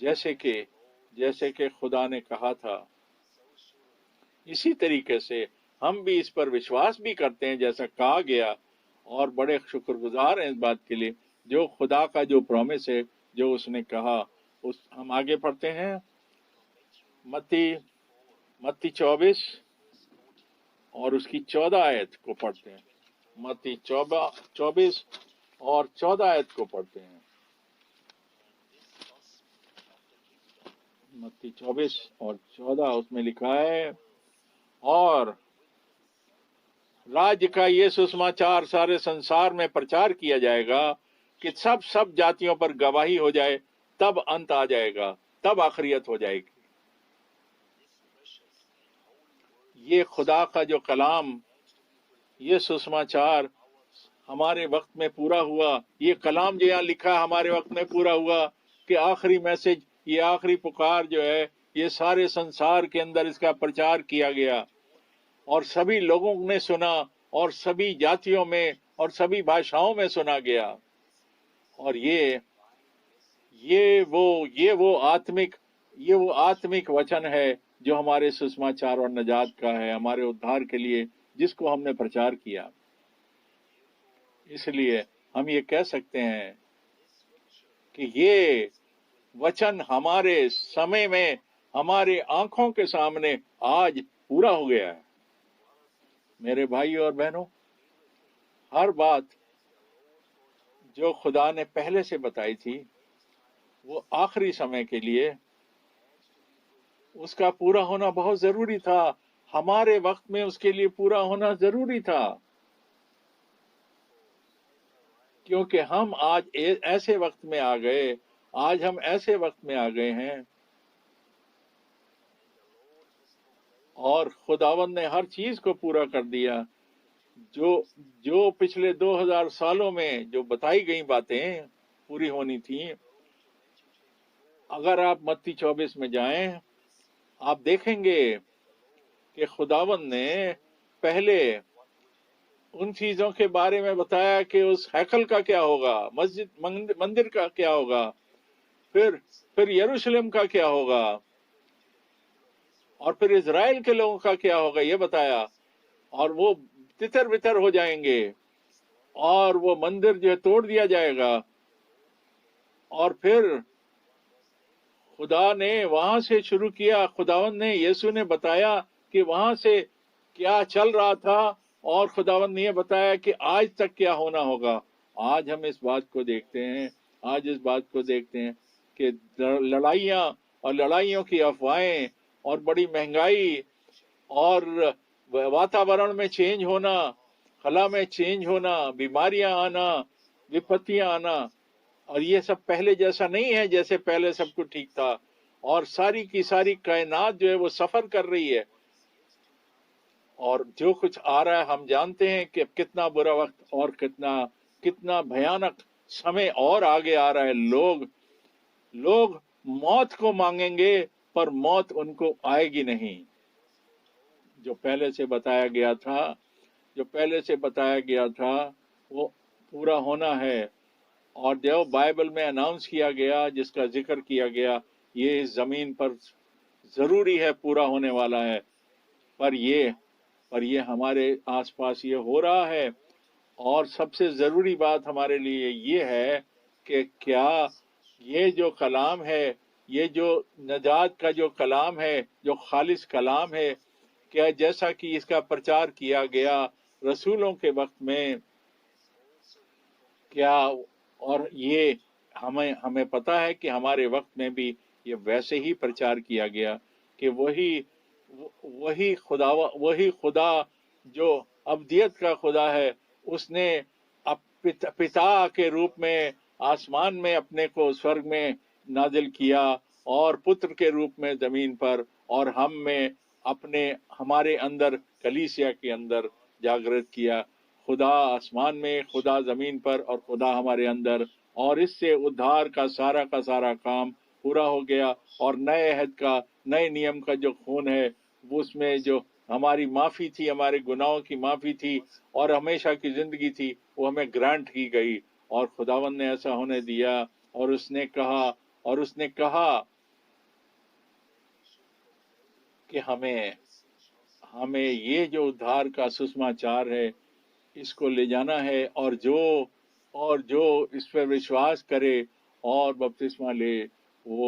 جیسے کہ خدا نے کہا تھا۔ اسی طریقے سے ہم بھی اس پر وشواس بھی کرتے ہیں جیسا کہا گیا، اور بڑے شکر گزار ہیں اس بات کے لیے جو خدا کا جو پرومس ہے، جو اس نے کہا ہم آگے پڑھتے ہیں متی 24 اور اس کی 14 آیت کو پڑھتے ہیں. متی 24 اور 14 آیت کو پڑھتے ہیں. متی 24 اور 14 اس میں لکھا ہے، اور راج کا یہ سسماچار سارے سنسار میں پرچار کیا جائے گا کہ سب جاتیوں پر گواہی ہو جائے، تب انت آ جائے گا، تب آخریت ہو جائے گی. یہ خدا کا جو کلام، یہ سسماچار ہمارے وقت میں پورا ہوا. یہ کلام جو یہاں لکھا ہمارے وقت میں پورا ہوا کہ آخری میسج، یہ آخری پکار جو ہے، یہ سارے سنسار کے اندر اس کا پرچار کیا گیا اور سبھی لوگوں نے سنا اور سبھی جاتیوں میں اور سبھی بھاشاؤں میں سنا گیا. اور یہ وہ آتمک وچن ہے جو ہمارے سسماچار اور نجات کا ہے، ہمارے ادھار کے لیے، جس کو ہم نے پرچار کیا. اس لیے ہم یہ کہہ سکتے ہیں کہ یہ وچن ہمارے سمے میں، ہمارے آنکھوں کے سامنے آج پورا ہو گیا ہے. میرے بھائیوں اور بہنوں، ہر بات جو خدا نے پہلے سے بتائی تھی وہ آخری سمے کے لیے اس کا پورا ہونا بہت ضروری تھا. ہمارے وقت میں اس کے لیے پورا ہونا ضروری تھا، کیونکہ ہم آج ایسے وقت میں آ گئے، آج ہم ایسے وقت میں آ گئے ہیں، اور خداوند نے ہر چیز کو پورا کر دیا. جو پچھلے 2000 سالوں میں جو بتائی گئی باتیں پوری ہونی تھیں، اگر آپ متی 24 میں جائیں آپ دیکھیں گے کہ خداوند نے پہلے ان چیزوں کے بارے میں بتایا کہ اس ہیکل کا کیا ہوگا، مسجد مندر کا کیا ہوگا، پھر یروشلم کا کیا ہوگا، اور پھر اسرائیل کے لوگوں کا کیا ہوگا، یہ بتایا. اور وہ تتر بتر ہو جائیں گے اور وہ مندر جو ہے توڑ دیا جائے گا. اور پھر خدا نے وہاں سے شروع کیا، خداوند نے، یسوع نے بتایا کہ وہاں سے کیا چل رہا تھا، اور خداوند نے یہ بتایا کہ آج تک کیا ہونا ہوگا. آج ہم اس بات کو دیکھتے ہیں کہ لڑائیاں اور لڑائیوں کی افواہیں اور بڑی مہنگائی اور واتاورن میں چینج ہونا، خلا میں چینج ہونا، بیماریاں آنا، وپتیاں آنا، اور یہ سب پہلے جیسا نہیں ہے جیسے پہلے سب کچھ ٹھیک تھا. اور ساری کی ساری کائنات جو ہے وہ سفر کر رہی ہے، اور جو کچھ آ رہا ہے ہم جانتے ہیں کہ کتنا برا وقت اور کتنا بھیانک سمے اور آگے آ رہا ہے. لوگ موت کو مانگیں گے پر موت ان کو آئے گی نہیں. جو پہلے سے بتایا گیا تھا وہ پورا ہونا ہے. اور جو بائبل میں اناؤنس کیا گیا، جس کا ذکر کیا گیا، یہ اس زمین پر ضروری ہے، پورا ہونے والا ہے. پر یہ ہمارے آس پاس یہ ہو رہا ہے. اور سب سے ضروری بات ہمارے لیے یہ ہے کہ کیا یہ جو کلام ہے، یہ جو نجات کا جو کلام ہے، جو خالص کلام ہے، کیا جیسا کہ اس کا پرچار کیا گیا رسولوں کے وقت میں، کیا، اور یہ ہمیں پتا ہے کہ ہمارے وقت میں بھی یہ ویسے ہی پرچار کیا گیا کہ وہی خدا جو ابدیت کا خدا ہے، اس نے پتا کے روپ میں آسمان میں اپنے کو سورگ میں نازل کیا، اور پتر کے روپ میں زمین پر، اور ہمارے اندر کلیسیا کے اندر جاگرت کیا. خدا آسمان میں، خدا زمین پر، اور خدا ہمارے اندر. اور اس سے ادھار کا سارا کام پورا ہو گیا. اور نئے عہد کا، نئے نیم کا جو خون ہے، اس میں جو ہماری معافی تھی، ہمارے گناہوں کی معافی تھی اور ہمیشہ کی زندگی تھی، وہ ہمیں گرانٹ کی گئی. اور خداوند نے ایسا ہونے دیا. اور اس نے کہا کہ ہمیں یہ جو ادھار کا سسماچار ہے اس کو لے جانا ہے، اور جو اس پر وشواس کرے اور بپتسمہ لے وہ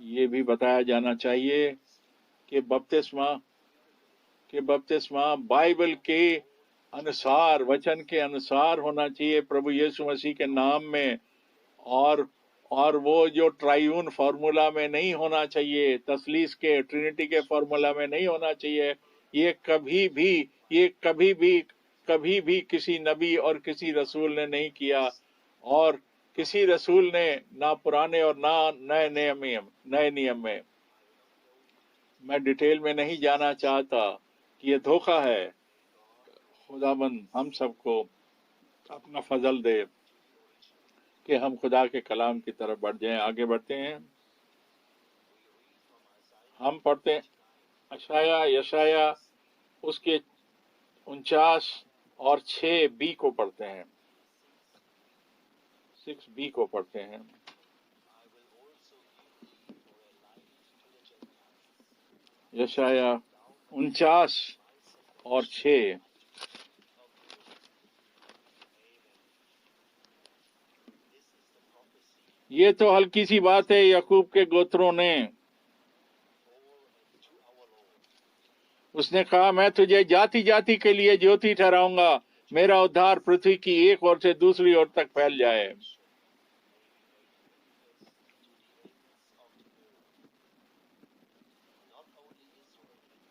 یہ بھی بتایا جانا چاہیے کہ بپتسمہ بائبل کے انصار، وچن کے انصار ہونا چاہیے، پربھو یسوع مسیح کے نام میں، اور وہ جو ٹرائیون فارمولا میں نہیں ہونا چاہیے، تثلیث کے ٹرینٹی کے فارمولا میں نہیں ہونا چاہیے۔ یہ کبھی بھی کسی نبی اور کسی رسول نے نہیں کیا، اور کسی رسول نے نہ پرانے اور نہ نئے نیم میں۔ میں ڈیٹیل میں نہیں جانا چاہتا کہ یہ دھوکہ ہے۔ خداوند ہم سب کو اپنا فضل دے کہ ہم خدا کے کلام کی طرف بڑھ جائیں۔ آگے بڑھتے ہیں، ہم پڑھتے ہیں یشایا اس کے 49 اور 6b کو پڑھتے ہیں، 6b کو پڑھتے ہیں۔ یشایا 49 اور 6۔ یہ تو ہلکی سی بات ہے، یعقوب کے گوتروں نے، اس نے کہا میں تجھے جاتی جاتی کے لیے جیوتی ٹھہراؤں گا، میرا ادھار پرتھوی کی ایک اور سے دوسری اور تک پھیل جائے۔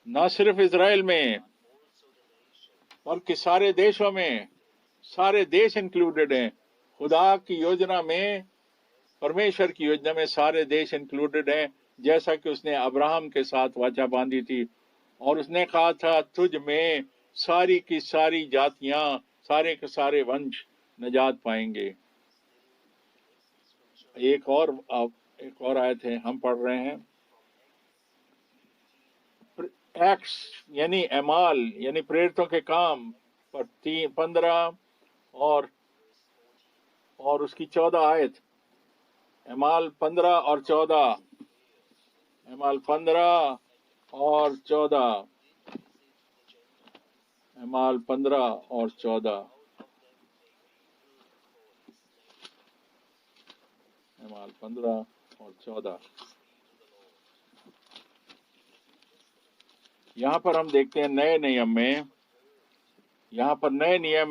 نہ صرف اسرائیل میں بلکہ سارے دیشوں میں، سارے دیش انکلوڈڈ ہیں خدا کی یوجنا میں، پرمیشور کی یوجنا میں سارے دیش انکلوڈڈ ہیں، جیسا کہ اس نے ابراہم کے ساتھ وعدہ باندھی تھی، اور اس نے کہا تھا تجھ میں ساری کی ساری جاتیاں، سارے کے سارے ونش نجات پائیں گے۔ ایک اور آیت ہے ہم پڑھ رہے ہیں، ایکٹس یعنی اعمال یعنی پریرتوں کے کام پر 15 اور اس کی 14 آیت، اعمال 15 اور 14، اعمال 15 اور 14، اعمال 15 اور 14، اعمال 15 اور 14۔ یہاں پر ہم دیکھتے ہیں نئے نیم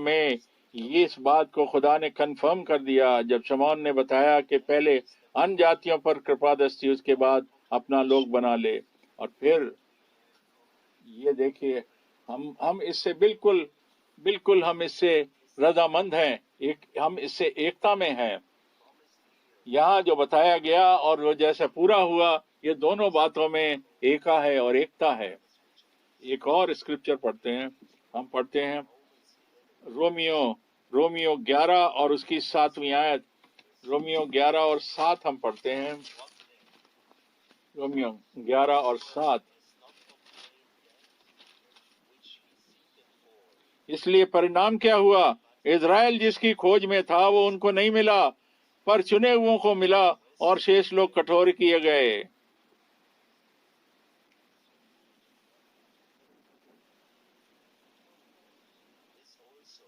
میں یہ اس بات کو خدا نے کنفرم کر دیا جب شمعون نے بتایا کہ پہلے ان جاتیوں پر کرپا دستی، اس کے بعد اپنا لوگ بنا لے۔ اور پھر یہ دیکھیے ہم اس سے بالکل ہم اس سے رضامند ہیں، ہم اس سے ایکتا میں ہیں۔ یہاں جو بتایا گیا اور وہ جیسے پورا ہوا، یہ دونوں باتوں میں ایکا ہے اور ایکتا ہے۔ ایک اور اسکرپچر پڑھتے ہیں، ہم پڑھتے ہیں رومیو 11 اور اس کی 7ویں آیت، رومیو 11 اور 7 ہم پڑھتے ہیں، رومیو 11 اور 7۔ اس لیے پرینام کیا ہوا؟ اسرائیل جس کی کھوج میں تھا وہ ان کو نہیں ملا، پر چنے ہوئوں کو ملا، اور شیش لوگ کٹور کیے گئے۔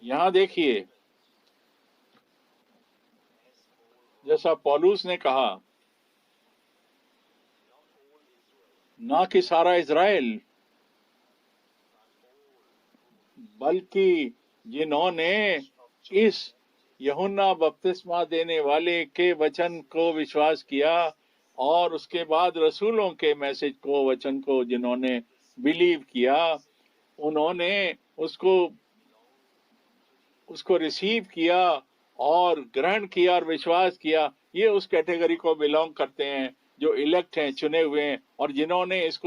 یہاں دیکھیے جیسا پولوس نے کہا، نہ کہ سارا اسرائیل، بلکہ جنہوں نے اس یوحنا بپتسمہ دینے والے کے وچن کو وشواس کیا، اور اس کے بعد رسولوں کے میسج کو، وچن کو جنہوں نے بلیو کیا، انہوں نے اس کو ریسیو کیا اور گرہن کیا اور وشواس کیا، یہ اس کیٹیگری کو بلونگ کرتے ہیں جو الیکٹ ہیں، چنے ہوئے ہیں۔ اور جنہوں نے اس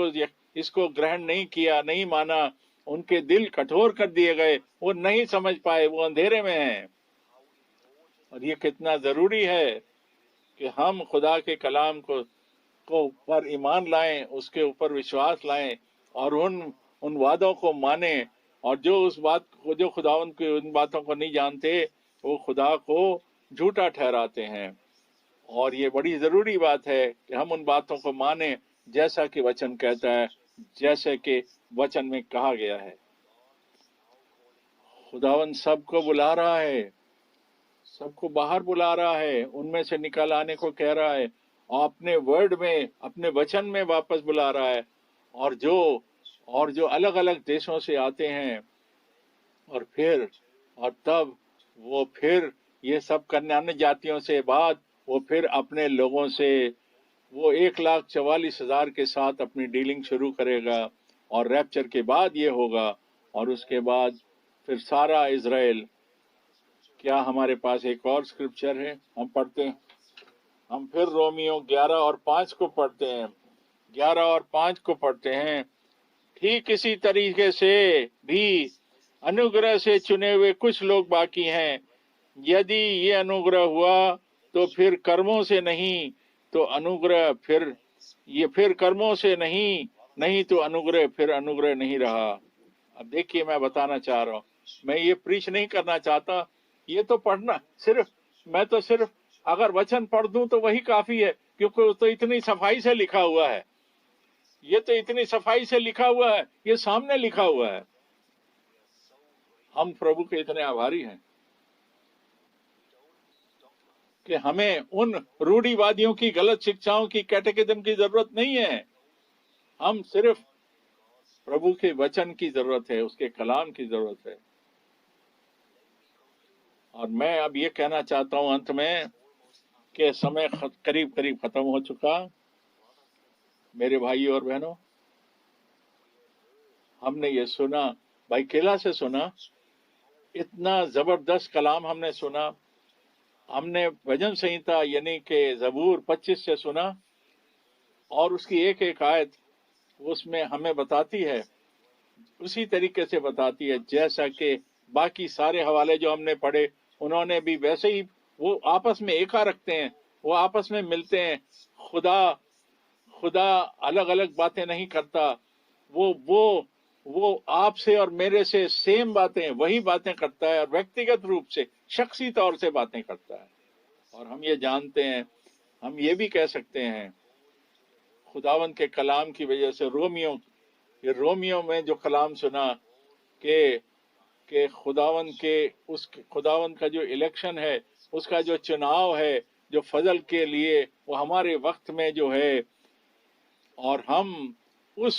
کو گرہن نہیں کیا، نہیں مانا، ان کے دل کٹھور کر دیے گئے، وہ نہیں سمجھ پائے، وہ اندھیرے میں ہیں۔ اور یہ کتنا ضروری ہے کہ ہم خدا کے کلام کو پر ایمان لائیں، اس کے اوپر وشواس لائیں، اور ان وعدوں کو مانیں، اور جو خداوند کی ان باتوں کو نہیں جانتے وہ خدا کو جھوٹا ٹھہراتے ہیں۔ اور یہ بڑی ضروری بات ہے کہ ہم ان باتوں کو مانیں جیسا کہ وچن کہتا ہے، جیسے کہ وچن میں کہا گیا ہے۔ خداوند سب کو بلا رہا ہے، سب کو باہر بلا رہا ہے، ان میں سے نکل آنے کو کہہ رہا ہے، اور اپنے ورڈ میں، اپنے وچن میں واپس بلا رہا ہے۔ اور جو الگ الگ دیشوں سے آتے ہیں، اور تب وہ پھر یہ سب کرنے ان جاتیوں سے بعد وہ پھر اپنے لوگوں سے وہ 1,44,000 کے ساتھ اپنی ڈیلنگ شروع کرے گا، اور ریپچر کے بعد یہ ہوگا، اور اس کے بعد پھر سارا اسرائیل۔ کیا ہمارے پاس ایک اور اسکرپچر ہے؟ ہم پڑھتے ہیں، ہم پھر رومیو 11 اور 5 کو پڑھتے ہیں، 11 اور 5 کو پڑھتے ہیں۔ ٹھیک اسی طریقے سے بھی انوگرہ سے چنے ہوئے کچھ لوگ باقی ہیں۔ یدی یہ انوگرہ ہوا تو پھر کرموں سے نہیں، تو انوگرہ پھر کرموں سے نہیں تو انوگرہ پھر انوگرہ نہیں رہا۔ اب دیکھیے، میں بتانا چاہ رہا ہوں، میں یہ پریچ نہیں کرنا چاہتا، یہ تو پڑھنا میں تو صرف اگر وچن پڑھ دوں تو وہی کافی ہے، کیونکہ وہ تو اتنی صفائی سے لکھا ہوا ہے، یہ تو اتنی صفائی سے لکھا ہوا ہے، یہ سامنے لکھا ہوا ہے۔ ہم پربھو کے اتنے آبھاری ہیں کہ ہمیں ان روڑی وادیوں کی غلط شکشاؤں کی کیٹیکزم کی ضرورت نہیں ہے، ہم صرف پربھو کے وچن کی ضرورت ہے، اس کے کلام کی ضرورت ہے۔ اور میں اب یہ کہنا چاہتا ہوں انت میں کہ سمے قریب ختم ہو چکا۔ میرے بھائی اور بہنوں، ہم نے یہ سنا، بھائی کیلا سے سنا، اتنا زبردست کلام ہم نے سنا۔ ہم نے بھجن سنہیتا یعنی کہ زبور 25 سے سنا، اور اس کی ایک ایک آیت اس میں ہمیں بتاتی ہے، اسی طریقے سے بتاتی ہے جیسا کہ باقی سارے حوالے جو ہم نے پڑھے انہوں نے بھی ویسے ہی، وہ آپس میں ایکا رکھتے ہیں، وہ آپس میں ملتے ہیں۔ خدا الگ الگ باتیں نہیں کرتا، وہ آپ سے اور میرے سے سیم باتیں، وہی باتیں کرتا ہے، اور ویکتیگت روپ سے، شخصی طور سے باتیں کرتا ہے۔ اور ہم یہ جانتے ہیں، ہم یہ بھی کہہ سکتے ہیں خداوند کے کلام کی وجہ سے، رومیو میں جو کلام سنا کہ خداوند کا جو الیکشن ہے، اس کا جو چناؤ ہے، جو فضل کے لیے وہ ہمارے وقت میں جو ہے، اور ہم اس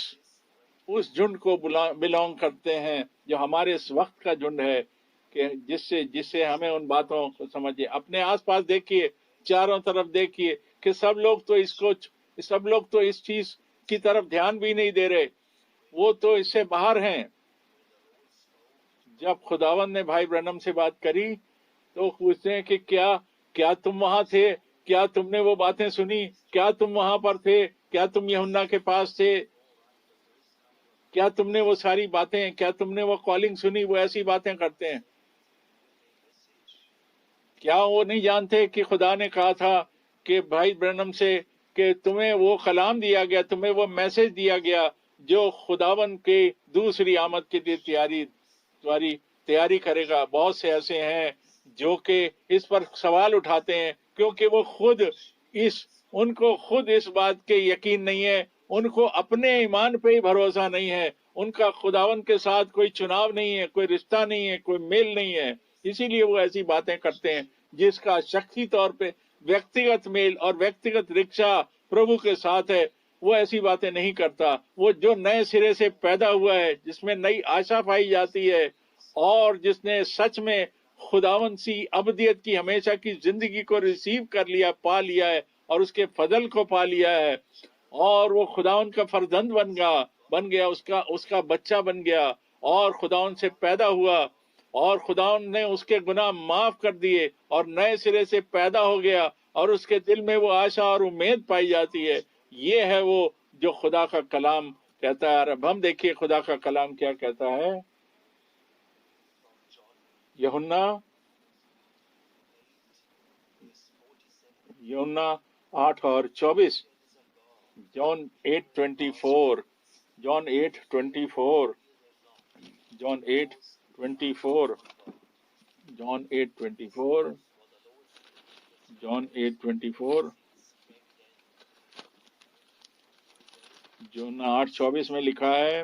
جھنڈ کو بلونگ کرتے ہیں جو ہمارے اس وقت کا جھنڈ ہے، کہ جس سے ہمیں ان باتوں کو سمجھے۔ اپنے آس پاس دیکھیے، چاروں طرف دیکھیے کہ سب لوگ تو اس چیز کی طرف دھیان بھی نہیں دے رہے، وہ تو اس سے باہر ہیں۔ جب خداوند نے بھائی برنم سے بات کری تو پوچھتے ہیں کہ کیا تم وہاں تھے؟ کیا تم نے وہ باتیں سنی؟ کیا تم وہاں پر تھے؟ کیا تم یوحنا کے پاس تھے؟ کیا تم نے وہ ساری باتیں، کیا تم نے وہ کالنگ سنی؟ وہ ایسی باتیں کرتے ہیں۔ کیا وہ نہیں جانتے کہ خدا نے کہا تھا کہ بھائی برنم سے کہ تمہیں وہ کلام دیا گیا، تمہیں وہ میسج دیا گیا جو خداوند کے دوسری آمد کے لیے تیاری کرے گا۔ بہت سے ایسے ہیں جو کہ اس پر سوال اٹھاتے ہیں، کیونکہ وہ ان کو خود اس بات کے یقین نہیں ہے، ان کو اپنے ایمان پہ ہی بھروسہ نہیں ہے، ان کا خداوند کے ساتھ کوئی چناؤ نہیں ہے، کوئی رشتہ نہیں ہے، کوئی میل نہیں ہے، اسی لیے وہ ایسی باتیں کرتے ہیں جس کا شخصی طور پہ ویکتیگت میل اور ویکتیگت رکشا پربھو کے ساتھ ہے، وہ ایسی باتیں نہیں کرتا۔ وہ جو نئے سرے سے پیدا ہوا ہے، جس میں نئی آشا پائی جاتی ہے، اور جس نے سچ میں خداوند سی ابدیت کی ہمیشہ کی زندگی کو ریسیو کر لیا، پا لیا ہے، اور اس کے فضل کو پا لیا ہے، اور وہ خداوند کا فرزند بن گیا، اس کا بچہ بن گیا، اور خداوند سے پیدا ہوا، اور خداوند نے اس کے گناہ معاف کر دیے، اور نئے سرے سے پیدا ہو گیا، اور اس کے دل میں وہ آشا اور امید پائی جاتی ہے۔ یہ ہے وہ جو خدا کا کلام کہتا ہے۔ اب ہم دیکھیے خدا کا کلام کیا کہتا ہے۔ یوحنا 8 اور 24، John 8:24، John 8:24، John 8:24، John 8:24، John 8:24، یوحنا 8:24 میں لکھا ہے،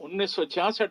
1966